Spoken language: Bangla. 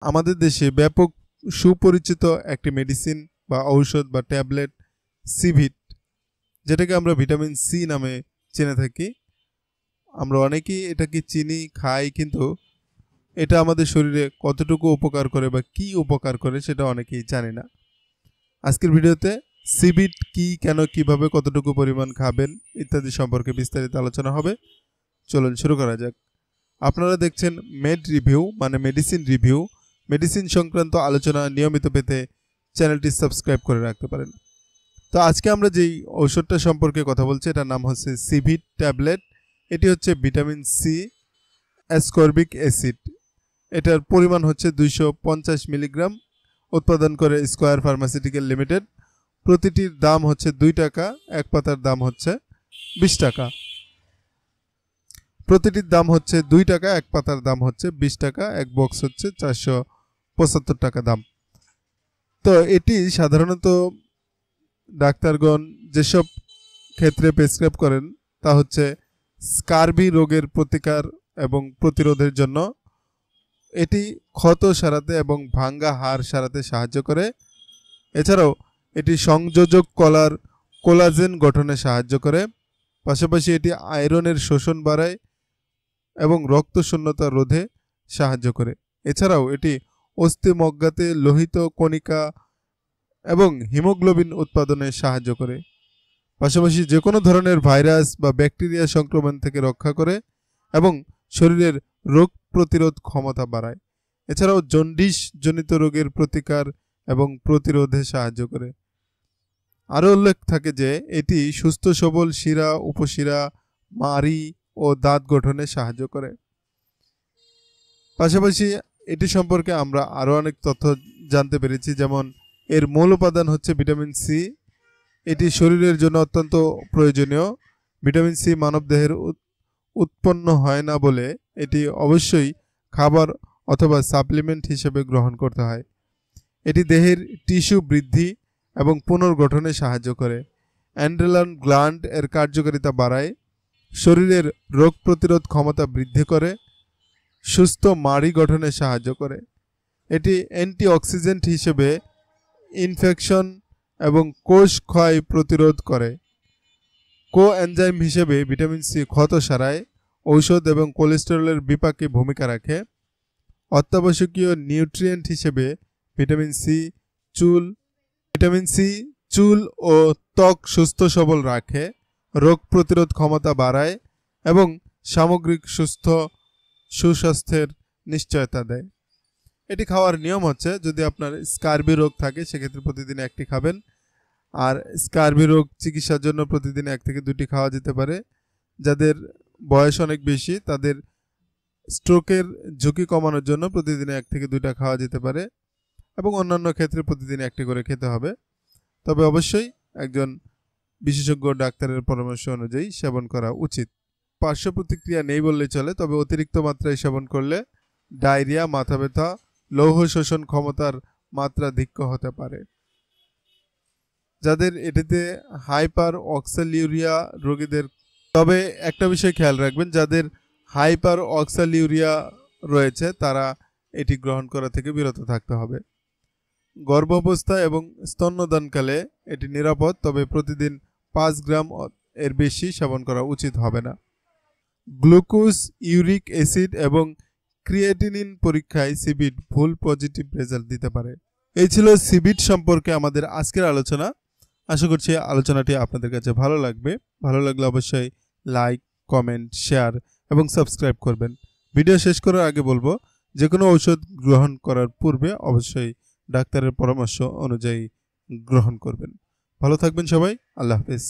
আমাদের দেশে ব্যাপক সুপরিচিত একটি মেডিসিন বা ঔষধ বা ট্যাবলেট সিভিট, যেটাকে আমরা ভিটামিন সি নামে চিনে থাকি। আমরা অনেকেই এটাকে চিনি, খাই, কিন্তু এটা আমাদের শরীরে কতটুকু উপকার করে বা কি উপকার করে সেটা অনেকেই জানে না। আজকের ভিডিওতে সিভিট কি, কেন, কিভাবে, কতটুকু পরিমাণ খাবেন ইত্যাদি সম্পর্কে বিস্তারিত আলোচনা হবে। চলুন শুরু করা যাক। আপনারা দেখছেন মেড রিভিউ, মানে মেডিসিন রিভিউ। মেডিসিন সংক্রান্ত আলোচনা নিয়মিত পেতে চ্যানেলটি সাবস্ক্রাইব করে রাখতে পারেন। তো আজকে আমরা যেই ঔষধটা সম্পর্কে কথা বলছি এটার নাম হচ্ছে সিভিট ট্যাবলেট। এটি হচ্ছে ভিটামিন সি অ্যাসকর্বিক অ্যাসিড। এটার পরিমাণ হচ্ছে 250 মিলিগ্রাম। উৎপাদন করে স্কয়ার ফার্মাসিউটিক্যাল লিমিটেড। প্রতিটির দাম হচ্ছে 2 টাকা, এক পাতার দাম হচ্ছে 20 টাকা। প্রতিটির দাম হচ্ছে 2 টাকা, এক পাতার দাম হচ্ছে 20 টাকা, এক বক্স হচ্ছে 475 টাকা দাম। তো এটি সাধারণত ডাক্তারগণ যেসব ক্ষেত্রে প্রেসক্রাইব করেন তা হচ্ছে স্কারভি রোগের প্রতিকার এবং প্রতিরোধের জন্য। এটি ক্ষত সারাতে এবং ভাঙ্গা হাড় সারাতে সাহায্য করে। এছাড়াও এটি সংযোজক কলার কোলাজেন গঠনে সাহায্য করে। পাশাপাশি এটি আয়রনের শোষণ বাড়ায় এবং রক্ত শূন্যতা রোধে সাহায্য করে। এছাড়াও এটি অস্থিমজ্জাতে লোহিত কণিকা এবং হিমোগ্লোবিন উৎপাদনে সাহায্য করে। পাশাপাশি যে কোনো ধরনের ভাইরাস বা ব্যাকটেরিয়া সংক্রমণ থেকে রক্ষা করে এবং শরীরের রোগ প্রতিরোধ ক্ষমতা বাড়ায়। এছাড়াও জন্ডিস জনিত রোগের প্রতিকার এবং প্রতিরোধে সাহায্য করে। আরও উল্লেখ থাকে যে এটি সুস্থ সবল শিরা, উপশিরা, মাড়ি ও দাঁত গঠনে সাহায্য করে। পাশাপাশি এটি সম্পর্কে আমরা আরও অনেক তথ্য জানতে পেরেছি, যেমন এর মূল উপাদান হচ্ছে ভিটামিন সি। এটি শরীরের জন্য অত্যন্ত প্রয়োজনীয়। ভিটামিন সি মানবদেহের উৎপন্ন হয় না বলে এটি অবশ্যই খাবার অথবা সাপ্লিমেন্ট হিসেবে গ্রহণ করতে হয়। এটি দেহের টিস্যু বৃদ্ধি এবং পুনর্গঠনে সাহায্য করে। অ্যাড্রেনাল গ্ল্যান্ড এর কার্যকারিতা বাড়ায়, শরীরের রোগ প্রতিরোধ ক্ষমতা বৃদ্ধি করে, সুস্থ মাড়ি গঠনে সাহায্য করে। এটি অ্যান্টিঅক্সিডেন্ট হিসেবে ইনফেকশন এবং কোষ ক্ষয় প্রতিরোধ করে। কোএনজাইম হিসেবে ভিটামিন সি ক্ষত সারায়, ঔষধ এবং কোলেস্টেরলের বিপাকে ভূমিকা রাখে। অত্যাবশ্যকীয় নিউট্রিয়েন্ট হিসেবে ভিটামিন সি চুল ও ত্বক সুস্থ সবল রাখে, রোগ প্রতিরোধ ক্ষমতা বাড়ায় এবং সামগ্রিক সুস্বাস্থ্যের নিশ্চয়তা দেয়। এটি খাওয়ার নিয়ম হচ্ছে, যদি আপনার স্কারভি রোগ থাকে সেক্ষেত্রে প্রতিদিন একটি খাবেন। আর স্কারভি রোগ চিকিৎসার জন্য প্রতিদিন 1 থেকে 2টি খাওয়া যেতে পারে। যাদের বয়স অনেক বেশি তাদের স্ট্রোকের ঝুঁকি কমানোর জন্য প্রতিদিন 1 থেকে 2টা খাওয়া যেতে পারে এবং অন্যান্য ক্ষেত্রে প্রতিদিন একটি করে খেতে হবে। তবে অবশ্যই একজন বিশেষজ্ঞ ডাক্তারের পরামর্শ অনুযায়ী সেবন করা উচিত। পার্শ্ব প্রতিক্রিয়া নেই বললেই চলে, তবে অতিরিক্ত মাত্রায় সেবন করলে ডায়রিয়া, মাথা ব্যথা, লৌহ শোষণ ক্ষমতার মাত্রাধিক্য হতে পারে। যাদের এটিতে হাইপার অক্সালিউরিয়া রোগীদের, তবে একটা বিষয় খেয়াল রাখবেন, যাদের হাইপার অক্সালিউরিয়া রয়েছে তারা এটি গ্রহণ করা থেকে বিরত থাকতে হবে। গর্ভাবস্থা এবং স্তন্যদানকালে এটি নিরাপদ, তবে প্রতিদিন 5 গ্রাম এর বেশি সেবন করা উচিত হবে না। গ্লুকোজ, ইউরিক অ্যাসিড এবং ক্রিয়েটিনিন পরীক্ষায় সিভিট ভুল পজিটিভ রেজাল্ট দিতে পারে। এই ছিল সিভিট সম্পর্কে আমাদের আজকের আলোচনা। আশা করছি আলোচনাটি আপনাদের কাছে ভালো লাগবে। ভালো লাগলে অবশ্যই লাইক, কমেন্ট, শেয়ার এবং সাবস্ক্রাইব করবেন। ভিডিও শেষ করার আগে বলবো, যে কোনো ঔষধ গ্রহণ করার পূর্বে অবশ্যই ডাক্তারের পরামর্শ অনুযায়ী গ্রহণ করবেন। ভালো থাকবেন সবাই। আল্লাহ হাফেজ।